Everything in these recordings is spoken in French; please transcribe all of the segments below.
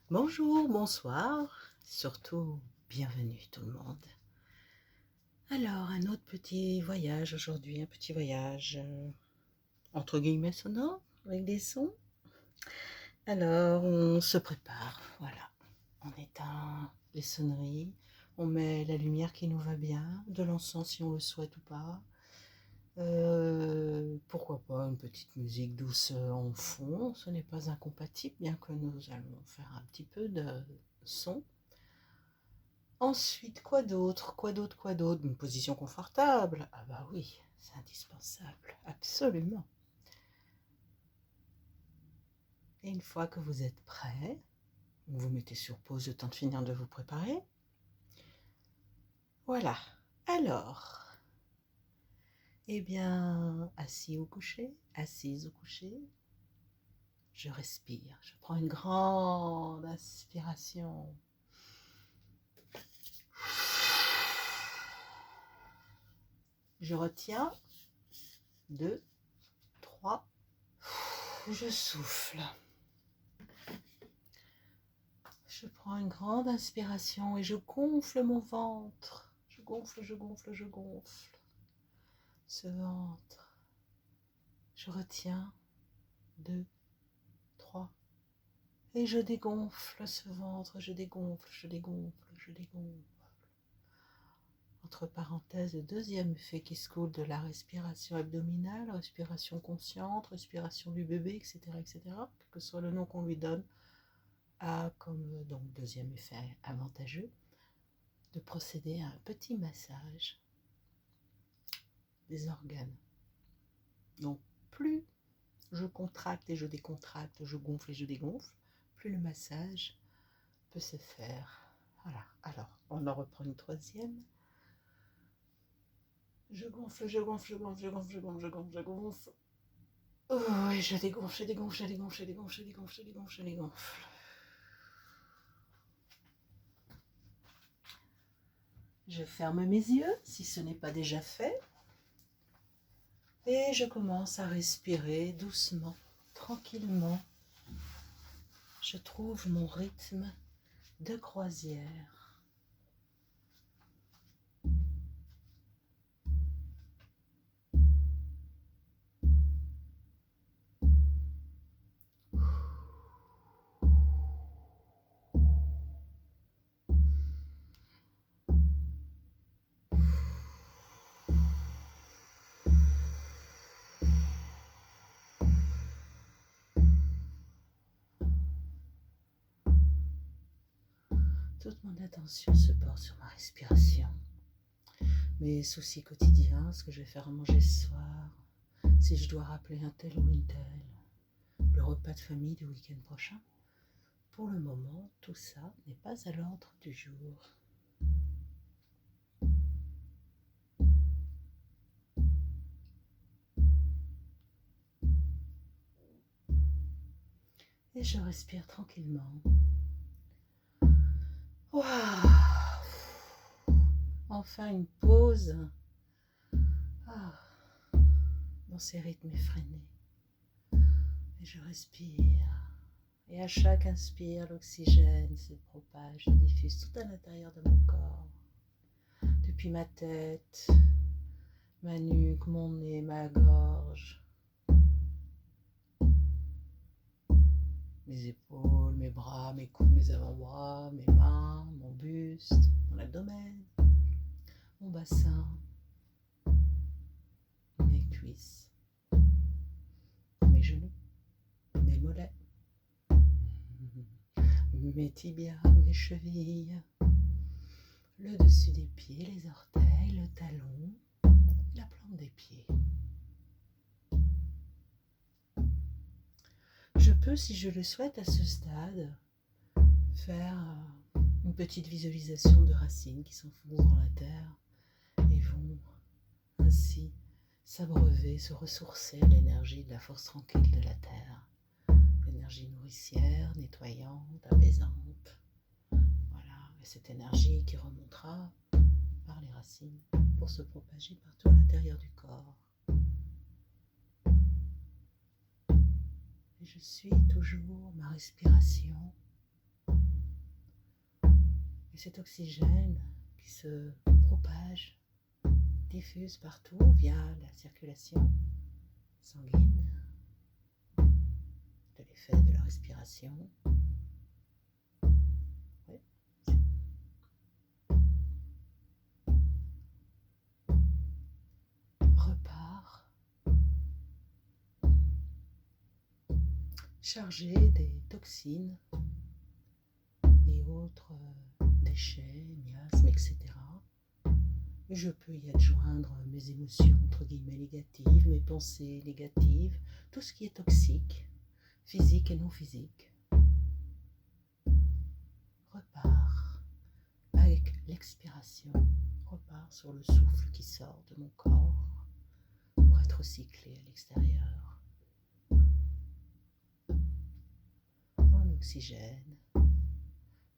Bonjour, bonsoir, surtout bienvenue tout le monde. Alors, un autre petit voyage aujourd'hui, un petit voyage entre guillemets sonore, avec des sons. Alors, on se prépare, voilà. On éteint les sonneries, on met la lumière qui nous va bien, de l'encens si on le souhaite ou pas. Pourquoi pas une petite musique douce en fond, ce n'est pas incompatible, bien que nous allons faire un petit peu de son. Ensuite, quoi d'autre? Quoi d'autre? Quoi d'autre? Une position confortable. Ah bah oui, c'est indispensable, absolument. Et une fois que vous êtes prêt, vous vous mettez sur pause le temps de finir de vous préparer. Voilà. Alors, eh bien, assis ou couché, assise ou couché, je respire. Je prends une grande inspiration. Je retiens. 2, 3. Je souffle. Je prends une grande inspiration et je gonfle mon ventre. Je gonfle, je gonfle, je gonfle. Ce ventre. Je retiens. 2, 3. Et je dégonfle ce ventre. Je dégonfle, je dégonfle, je dégonfle. Entre parenthèses, le deuxième effet qui se coule de la respiration abdominale, respiration consciente, respiration du bébé, etc., etc., quel que soit le nom qu'on lui donne, a comme donc deuxième effet avantageux de procéder à un petit massage des organes. Donc plus je contracte et je décontracte, je gonfle et je dégonfle, plus le massage peut se faire. Voilà, alors on en reprend une troisième. Je gonfle, je gonfle, je gonfle, je gonfle, je gonfle, je gonfle, je gonfle. Oh, et je dégonfle, je dégonfle, je dégonfle, je dégonfle, je dégonfle, je dégonfle, je dégonfle. Je ferme mes yeux si ce n'est pas déjà fait. Et je commence à respirer doucement, tranquillement. Je trouve mon rythme de croisière. Toute mon attention se porte sur ma respiration. Mes soucis quotidiens, ce que je vais faire à manger ce soir, si je dois rappeler un tel ou une telle, le repas de famille du week-end prochain. Pour le moment, tout ça n'est pas à l'ordre du jour. Et je respire tranquillement. Waouh! Enfin une pause dans ces rythmes effrénés. Et je respire. Et à chaque inspire, l'oxygène se propage, se diffuse tout à l'intérieur de mon corps. Depuis ma tête, ma nuque, mon nez, ma gorge, mes épaules, mes bras, mes coudes, mes avant-bras, mes mains, mon buste, mon abdomen, mon bassin, mes cuisses, mes genoux, mes mollets, mes tibias, mes chevilles, le dessus des pieds, les orteils, le talon, la plante des pieds. Je peux, si je le souhaite à ce stade, faire une petite visualisation de racines qui s'enfoncent dans la terre et vont ainsi s'abreuver, se ressourcer à l'énergie de la force tranquille de la terre. L'énergie nourricière, nettoyante, apaisante. Voilà, et cette énergie qui remontera par les racines pour se propager partout à l'intérieur du corps. Et je suis toujours ma respiration Et cet oxygène qui se propage, diffuse partout via la circulation sanguine, de l'effet de la respiration. Ouais. Repart chargé des toxines et autres déchets, miasmes, etc. Et je peux y adjoindre mes émotions, entre guillemets, négatives, mes pensées négatives, tout ce qui est toxique, physique et non physique, repart avec l'expiration, repart sur le souffle qui sort de mon corps pour être recyclé à l'extérieur en oxygène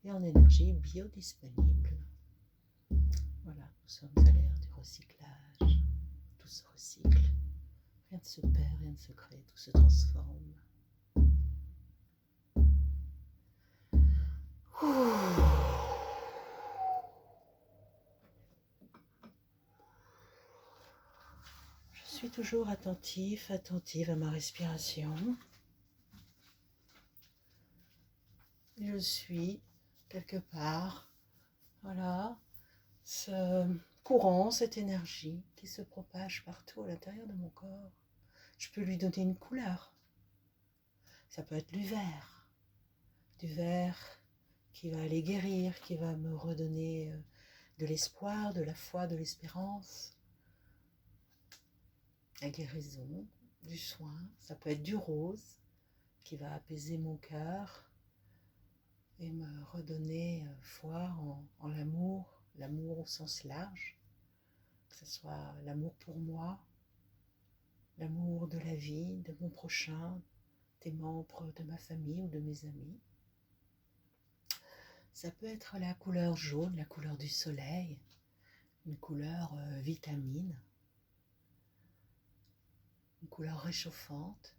et en énergie biodisponible. Voilà, nous sommes à l'ère du recyclage, tout se recycle, rien ne se perd, rien ne se crée, tout se transforme. Je suis toujours attentive à ma respiration. Je suis quelque part, voilà, ce courant, cette énergie qui se propage partout à l'intérieur de mon corps. Je peux lui donner une couleur. Ça peut être du vert qui va aller guérir, qui va me redonner de l'espoir, de la foi, de l'espérance, la guérison, du soin. Ça peut être du rose qui va apaiser mon cœur et me redonner foi en l'amour, l'amour au sens large, que ce soit l'amour pour moi, l'amour de la vie, de mon prochain, des membres de ma famille ou de mes amis. Ça peut être la couleur jaune, la couleur du soleil, une couleur vitamine, une couleur réchauffante.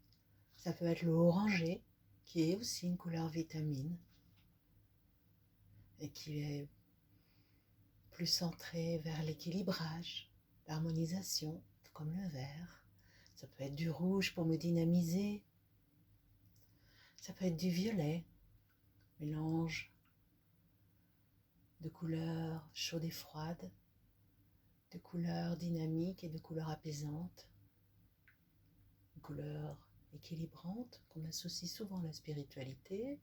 Ça peut être le orangé, qui est aussi une couleur vitamine et qui est plus centré vers l'équilibrage, l'harmonisation, comme le vert. Ça peut être du rouge pour me dynamiser. Ça peut être du violet, mélange de couleurs chaudes et froides, de couleurs dynamiques et de couleurs apaisantes, de couleurs équilibrantes qu'on associe souvent à la spiritualité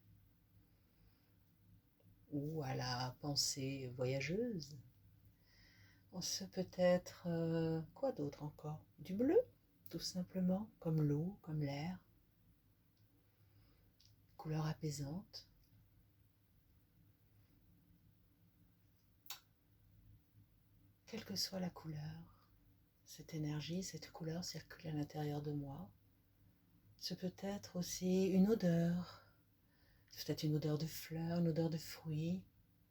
ou à la pensée voyageuse. On se peut être, quoi d'autre encore? Du bleu, tout simplement, comme l'eau, comme l'air. Couleur apaisante. Quelle que soit la couleur, cette énergie, cette couleur circule à l'intérieur de moi. Ce peut être aussi une odeur. Peut-être une odeur de fleurs, une odeur de fruits,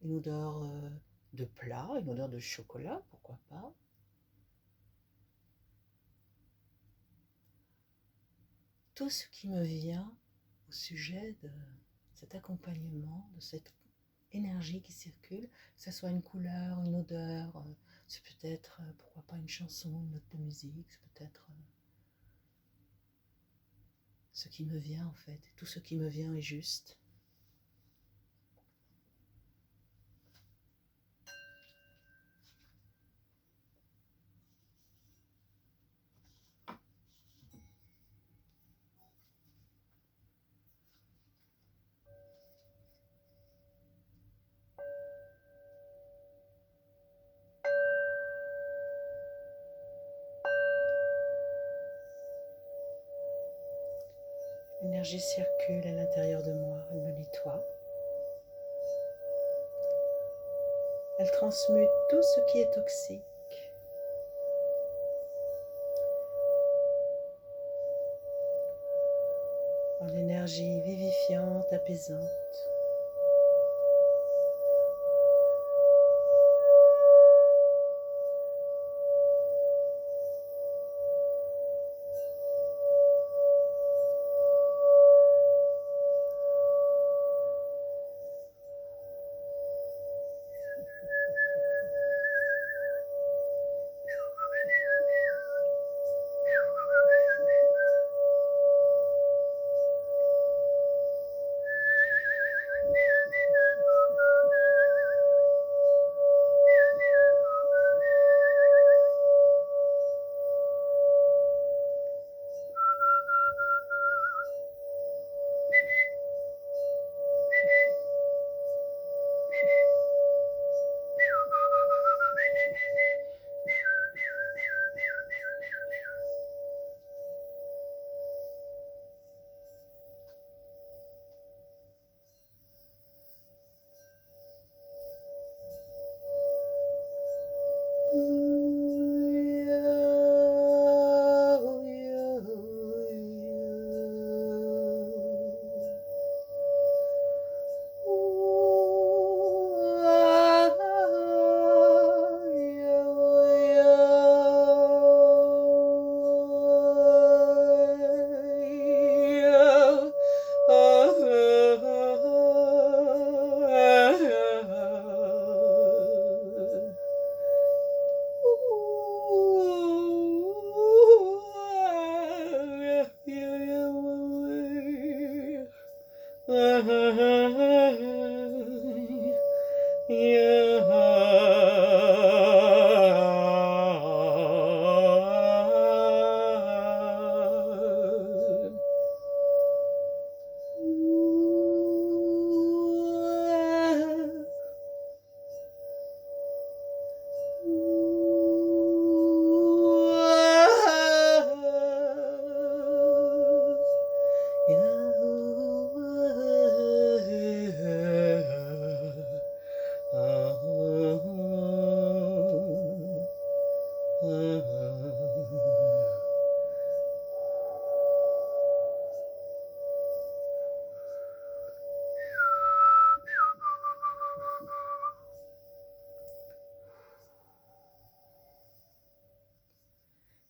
une odeur de plat, une odeur de chocolat, pourquoi pas. Tout ce qui me vient au sujet de cet accompagnement, de cette énergie qui circule, que ce soit une couleur, une odeur, c'est peut-être, pourquoi pas une chanson, une note de musique, c'est peut-être ce qui me vient en fait. Tout ce qui me vient est juste. L'énergie circule à l'intérieur de moi, elle me nettoie. Elle transmute tout ce qui est toxique. En énergie vivifiante, apaisante.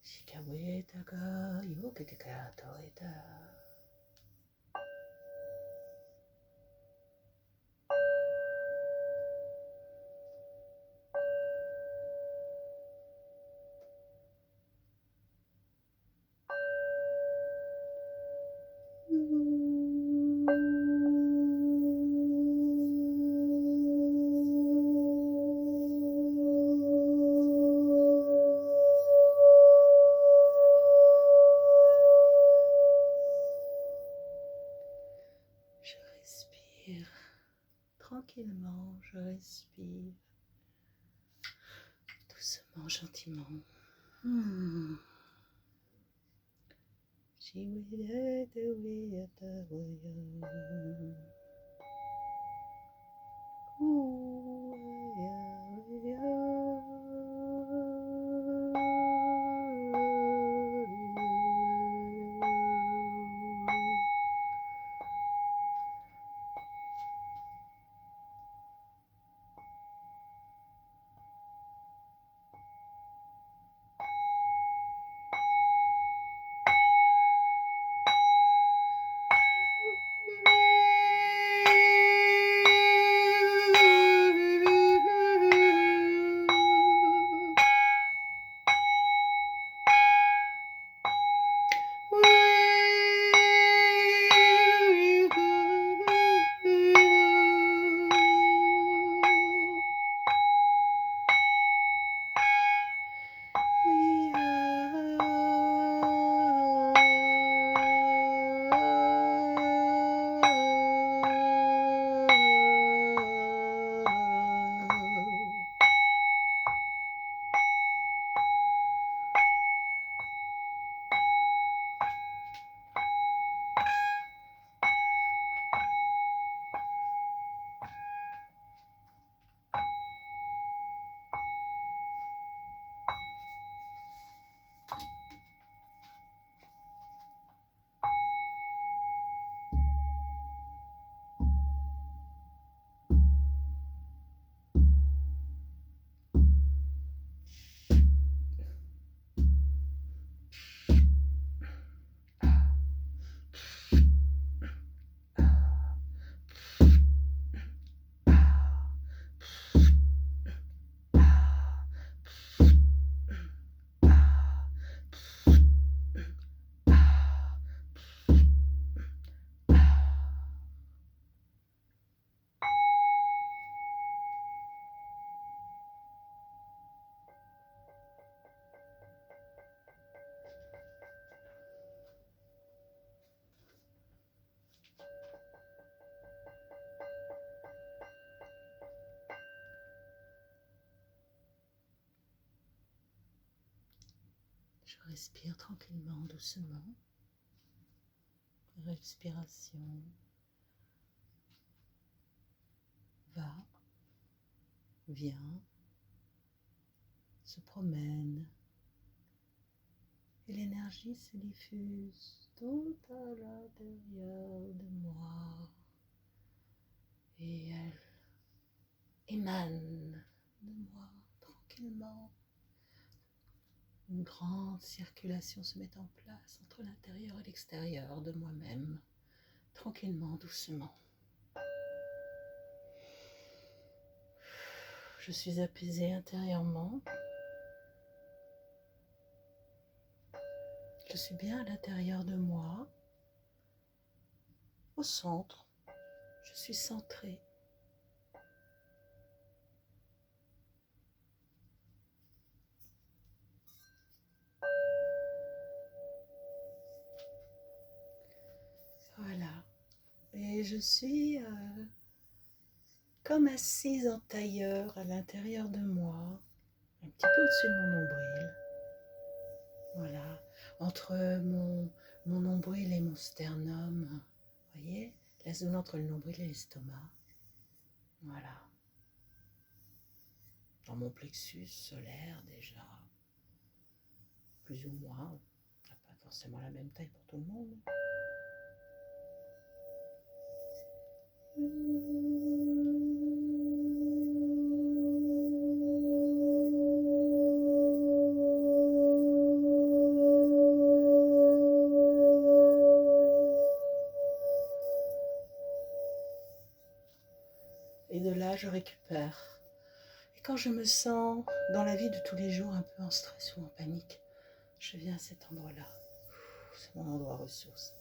Shikaweta ga yokete ga toeta. Je respire tranquillement, je respire doucement, gentiment. Je respire tranquillement, doucement. Respiration va, vient, se promène et l'énergie se diffuse tout à l'intérieur de moi et elle émane de moi tranquillement. Une grande circulation se met en place entre l'intérieur et l'extérieur de moi-même, tranquillement, doucement. Je suis apaisée intérieurement. Je suis bien à l'intérieur de moi, au centre, Je suis centrée. Voilà. Et je suis comme assise en tailleur à l'intérieur de moi, un petit peu au-dessus de mon nombril. Voilà, entre mon nombril et mon sternum, vous voyez, la zone entre le nombril et l'estomac. Voilà. Dans mon plexus solaire déjà, plus ou moins, on n'a pas forcément la même taille pour tout le monde. Et de là, je récupère. Et quand je me sens dans la vie de tous les jours un peu en stress ou en panique, je viens à cet endroit-là. C'est mon endroit ressource.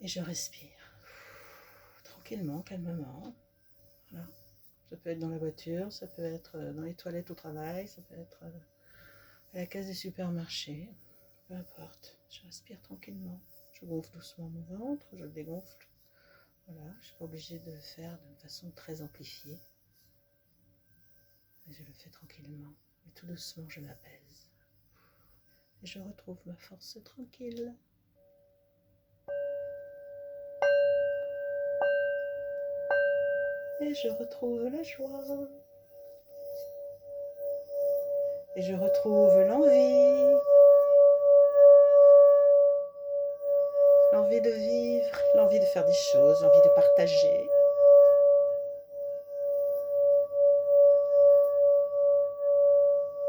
Et je respire. Tranquillement, calmement. Voilà. Ça peut être dans la voiture, ça peut être dans les toilettes au travail, ça peut être à la caisse du supermarché. Peu importe. Je respire tranquillement. Je gonfle doucement mon ventre, je le dégonfle. Voilà, je ne suis pas obligée de le faire d'une façon très amplifiée. Mais je le fais tranquillement. Et tout doucement, je m'apaise. Et je retrouve ma force tranquille. Et je retrouve la joie. Et je retrouve l'envie. L'envie de vivre, l'envie de faire des choses, l'envie de partager.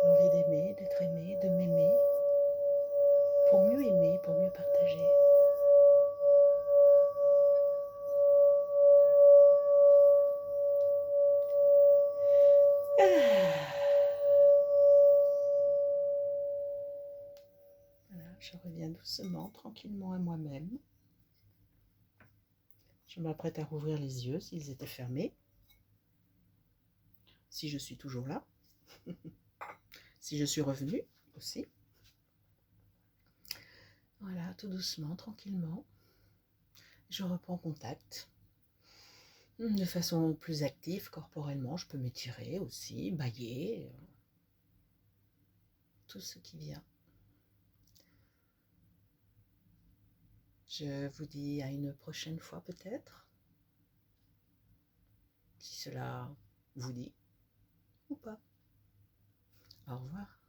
L'envie d'aimer, d'être aimé, de m'aimer. Pour mieux aimer, pour mieux partager. Voilà, je reviens doucement, tranquillement à moi-même. Je m'apprête à rouvrir les yeux s'ils étaient fermés. Si je suis toujours là. Si je suis revenue aussi. Voilà, tout doucement, tranquillement. Je reprends contact. De façon plus active, corporellement, je peux m'étirer aussi, bâiller. Tout ce qui vient. Je vous dis à une prochaine fois peut-être. Si cela vous dit ou pas. Au revoir.